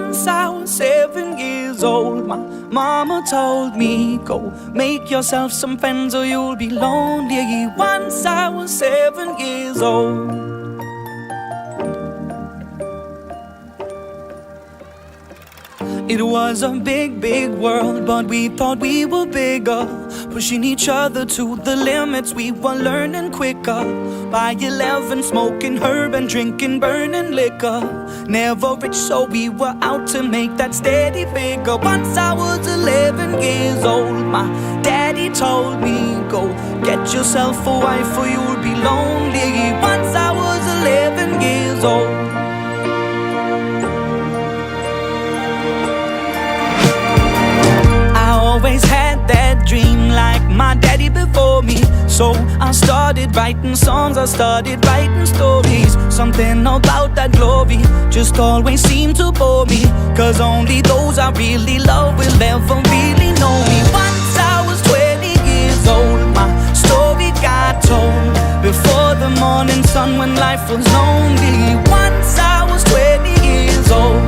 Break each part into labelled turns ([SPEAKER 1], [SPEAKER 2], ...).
[SPEAKER 1] Once I was 7 years old, my mama told me, go make yourself some friends or you'll be lonely. Once I was 7 years old. It was a big, big world, but we thought we were bigger, pushing each other to the limits. We were learning quicker. By 11, smoking herb and drinking burning liquor. Never rich, so we were out to make that steady figure. Once I was 11 years old, my daddy told me, go get yourself a wife or you'll be lonely. Once I was 11 years old. Always had that dream like my daddy before me. So I started writing songs, I started writing stories. Something about that glory just always seemed to bore me, cause only those I really love will ever really know me. Once I was 20 years old, my story got told before the morning sun when life was lonely. Once I was 20 years old.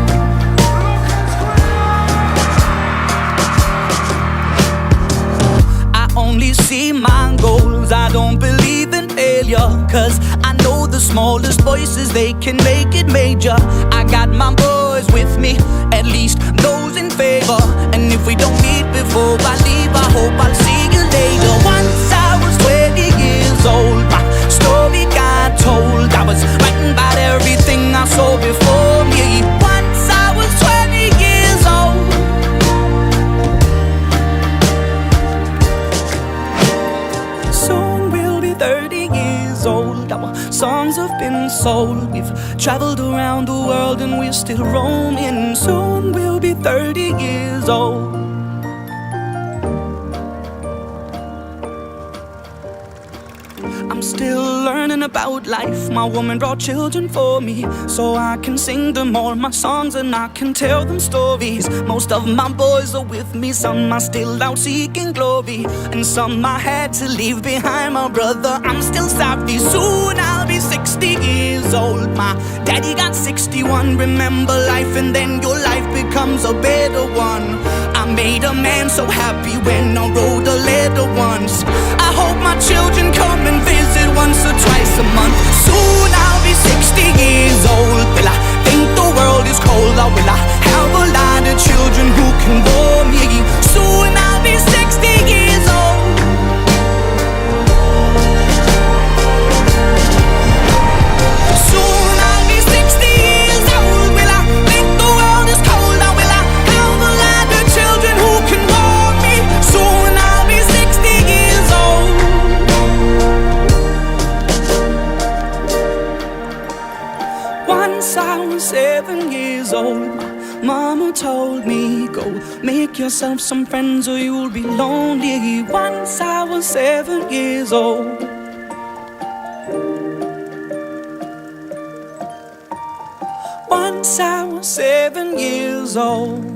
[SPEAKER 1] Only see my goals, I don't believe in failure, cause I know the smallest voices, they can make it major. I got my boys with me, at least those in favor. And if we don't meet before I leave, I hope I'll see you later. Once I was 20 years old, my story got told. I was writing about everything I saw before me. Once I was 20 years old. Soon we'll be 30 years old. Our songs have been sold. We've traveled around the world and we're still roaming. Soon we'll be 30 years old. I'm still learning about life. My woman brought children for me, so I can sing them all my songs and I can tell them stories. Most of my boys are with me, some are still out seeking glory, and some I had to leave behind. My brother, I'm still sorry. Soon I'll be 60 years old. My daddy got 61. Remember life and then your life becomes a better one. I made a man so happy when I wrote a letter once. I hope my children come and visit once or twice a month. Soon I'll be 60 years old. Will I think the world is cold, or will I have a lot of children who can bore me? Soon I'll be 60 years old. Soon I'll be 60 years old. Will I think the world is cold, or will I have a lot of children who can bore me? Soon I'll be 60 years old. Once I was 7 years old, my mama told me, go make yourself some friends or you'll be lonely. Once I was 7 years old. Once I was 7 years old.